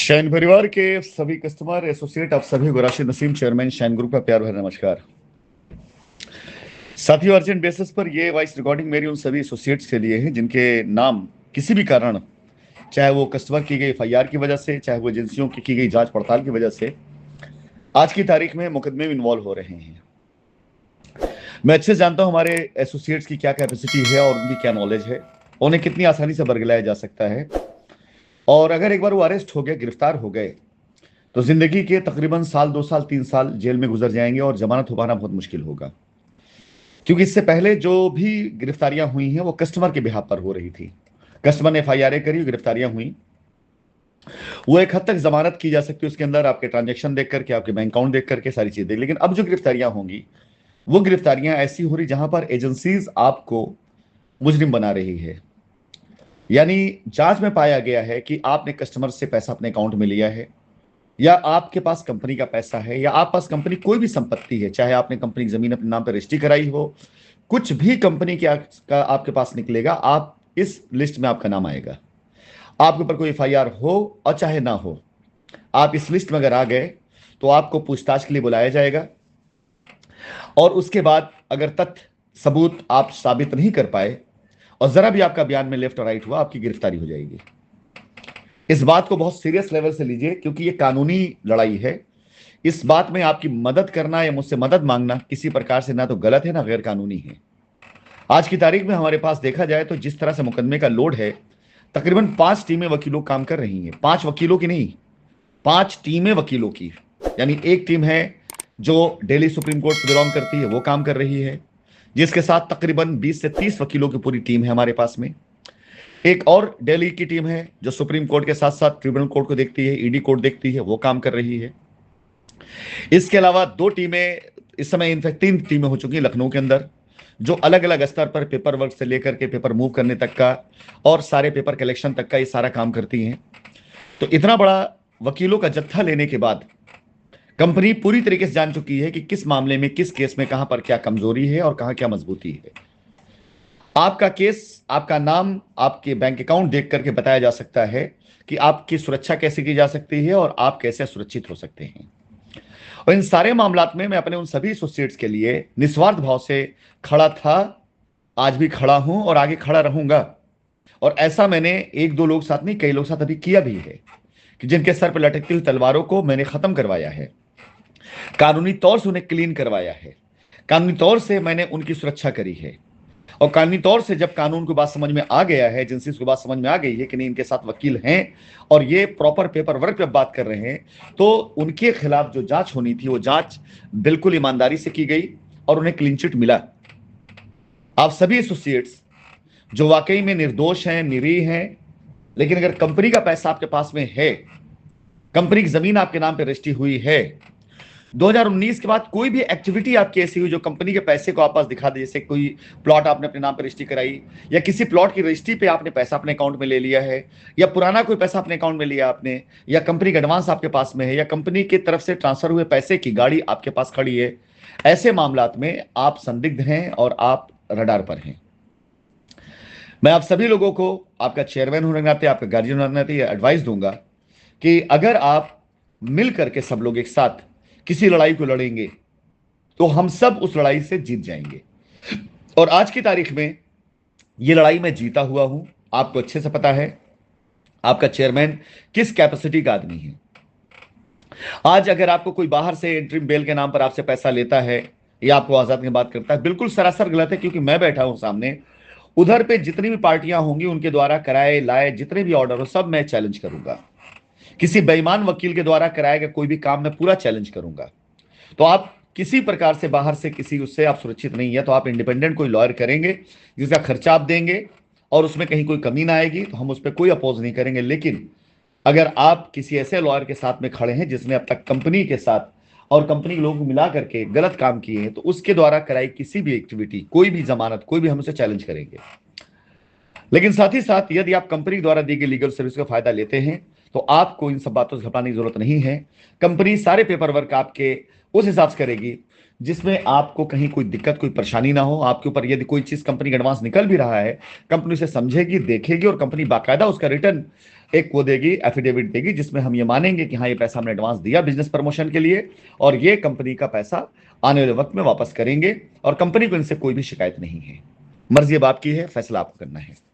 Shine परिवार के सभी कस्टमर एसोसिएट, आप सभी को Rashid Naseem chairman shine group का प्यार भरा नमस्कार। साथियों, अर्जेंट बेसिस पर ये वॉइस रिकॉर्डिंग मेरी उन सभी एसोसिएट्स के लिए है जिनके नाम किसी भी कारण, चाहे वो कस्टमर की गई एफआईआर की वजह से, चाहे वो एजेंसियों की गई जांच पड़ताल की वजह से, आज की तारीख में मुकदमे में इन्वॉल्व हो रहे हैं। मैं अच्छे से जानता हूं हमारे एसोसिएट्स की क्या कैपेसिटी है और उनकी क्या नॉलेज है, उन्हें कितनी आसानी से बरगलाया जा सकता है। और अगर एक बार वो अरेस्ट हो गए, गिरफ्तार हो गए, तो जिंदगी के तकरीबन साल, 2 साल, 3 साल जेल में गुजर जाएंगे और जमानत हो पाना बहुत मुश्किल होगा। क्योंकि इससे पहले जो भी गिरफ्तारियां हुई हैं वो कस्टमर के बिहाफ पर हो रही थी। कस्टमर ने एफआईआर करी, गिरफ्तारियां हुई, वो एक हद तक जमानत की जा सकती है उसके अंदर, आपके ट्रांजेक्शन देख करके, आपके बैंक अकाउंट देख करके, सारी चीजें। लेकिन अब जो गिरफ्तारियां होंगी वो गिरफ्तारियां ऐसी हो रही जहां पर एजेंसीज आपको मुजरिम बना रही है। यानी जांच में पाया गया है कि आपने कस्टमर से पैसा अपने अकाउंट में लिया है, या आपके पास कंपनी का पैसा है, या आप पास कंपनी कोई भी संपत्ति है, चाहे आपने कंपनी की जमीन अपने नाम पर रजिस्ट्री कराई हो, कुछ भी कंपनी का आपके पास निकलेगा, आप इस लिस्ट में आपका नाम आएगा। आपके ऊपर कोई एफआईआर हो और चाहे ना हो, आप इस लिस्ट में अगर आ गए तो आपको पूछताछ के लिए बुलाया जाएगा। और उसके बाद अगर तथ्य सबूत आप साबित नहीं कर पाए और जरा भी आपका बयान में लेफ्ट और राइट हुआ, आपकी गिरफ्तारी हो जाएगी। इस बात को बहुत सीरियस लेवल से लीजिए, क्योंकि ये कानूनी लड़ाई है। इस बात में आपकी मदद करना या मुझसे मदद मांगना किसी प्रकार से ना तो गलत है ना गैर कानूनी है। आज की तारीख में हमारे पास देखा जाए तो जिस तरह से मुकदमे का लोड है, तकरीबन 5 टीमें वकीलों काम कर रही हैं। 5 वकीलों की नहीं, 5 टीमें वकीलों की। यानी एक टीम है जो दिल्ली सुप्रीम कोर्ट से बिलोंग करती है, वो काम कर रही है, जिसके साथ तकरीबन 20 से 30 वकीलों की पूरी टीम है हमारे पास में। एक और दिल्ली की टीम है जो सुप्रीम कोर्ट के साथ साथ ट्रिब्यूनल कोर्ट को देखती है, ईडी कोर्ट देखती है, वो काम कर रही है। इसके अलावा 2 टीमें, इस समय इनफैक्ट 3 टीमें हो चुकी हैं लखनऊ के अंदर, जो अलग अलग स्तर पर पेपर वर्क से लेकर के पेपर मूव करने तक का और सारे पेपर कलेक्शन तक का ये सारा काम करती हैं। तो इतना बड़ा वकीलों का जत्था लेने के बाद कंपनी पूरी तरीके से जान चुकी है कि किस मामले में, किस केस में कहां पर क्या कमजोरी है और कहां क्या मजबूती है। आपका केस, आपका नाम, आपके बैंक अकाउंट देख करके बताया जा सकता है कि आपकी सुरक्षा कैसे की जा सकती है और आप कैसे सुरक्षित हो सकते हैं। और इन सारे मामलात में मैं अपने उन सभी एसोसिएट्स के लिए निस्वार्थ भाव से खड़ा था, आज भी खड़ा हूं और आगे खड़ा रहूंगा। और ऐसा मैंने 1-2 लोग साथ नहीं, कई लोग साथ अभी किया भी है कि जिनके सर पर लटकती हुई तलवारों को मैंने खत्म करवाया है, कानूनी तौर से उन्हें क्लीन करवाया है, कानूनी तौर से मैंने उनकी सुरक्षा करी है। और कानूनी तौर से जब कानून को बात समझ में आ गया है, एजेंसीज को बात समझ में आ गई है कि नहीं इनके साथ वकील हैं और ये प्रॉपर पेपर वर्क पे बात कर रहे हैं, तो उनके खिलाफ जो जांच होनी थी वो जांच बिल्कुल ईमानदारी से की गई और उन्हें क्लीन चिट मिला। आप सभी एसोसिएट्स जो वाकई में निर्दोष हैं, निरीह हैं, लेकिन अगर कंपनी का पैसा आपके पास में है, कंपनी की जमीन आपके नाम पर रजिस्ट्री हुई है, 2019 के बाद कोई भी एक्टिविटी आपकी ऐसी हुई जो कंपनी के पैसे को आप पास दिखा दे, जैसे कोई प्लॉट आपने अपने नाम पर रजिस्ट्री कराई, या किसी प्लॉट की रजिस्ट्री पे आपने पैसा अपने अकाउंट में ले लिया है, या पुराना कोई पैसा अपने अकाउंट में लिया आपने, या कंपनी का एडवांस आपके पास में है, या कंपनी की तरफ से ट्रांसफर हुए पैसे की गाड़ी आपके पास खड़ी है, ऐसे मामलात में आप संदिग्ध हैं और आप रडार पर हैं। मैं आप सभी लोगों को, आपका चेयरमैन होने के नाते, आपका गार्जियन होने के नाते यह एडवाइस दूंगा कि अगर आप मिल करके सब लोग एक साथ किसी लड़ाई को लड़ेंगे तो हम सब उस लड़ाई से जीत जाएंगे। और आज की तारीख में यह लड़ाई मैं जीता हुआ हूं, आपको अच्छे से पता है आपका चेयरमैन किस कैपेसिटी का आदमी है। आज अगर आपको कोई बाहर से इंटरिम बेल के नाम पर आपसे पैसा लेता है या आपको आजाद की बात करता है, बिल्कुल सरासर गलत है। क्योंकि मैं बैठा हूं सामने, उधर पे जितनी भी पार्टियां होंगी उनके द्वारा कराए लाए जितने भी ऑर्डर हो सब मैं चैलेंज करूंगा। किसी बेईमान वकील के द्वारा कराया गया कोई भी काम मैं पूरा चैलेंज करूंगा। तो आप किसी प्रकार से बाहर से किसी उससे आप सुरक्षित नहीं है, तो आप इंडिपेंडेंट कोई लॉयर करेंगे जिसका खर्चा आप देंगे और उसमें कहीं कोई कमी ना आएगी तो हम उस पर कोई अपोज नहीं करेंगे। लेकिन अगर आप किसी ऐसे लॉयर के साथ में खड़े हैं जिसने अब तक कंपनी के साथ और कंपनी के लोगों को मिला करके गलत काम किए हैं, तो उसके द्वारा कराई किसी भी एक्टिविटी, कोई भी जमानत, कोई भी, हम उसे चैलेंज करेंगे। लेकिन साथ ही साथ यदि आप कंपनी द्वारा दी गई लीगल सर्विस का फायदा लेते हैं तो आपको इन सब बातों से घबराने की जरूरत नहीं है। कंपनी सारे पेपर वर्क आपके उस हिसाब से करेगी जिसमें आपको कहीं कोई दिक्कत, कोई परेशानी ना हो। आपके ऊपर यदि कोई चीज कंपनी का एडवांस निकल भी रहा है, कंपनी उसे समझेगी, देखेगी, और कंपनी बाकायदा उसका रिटर्न एक वो देगी, एफिडेविट देगी, जिसमें हम ये मानेंगे कि हाँ, ये पैसा हमने एडवांस दिया बिजनेस प्रमोशन के लिए, और ये कंपनी का पैसा आने वाले वक्त में वापस करेंगे, और कंपनी को इनसे कोई भी शिकायत नहीं है। मर्जी अब आपकी है, फैसला आपको करना है।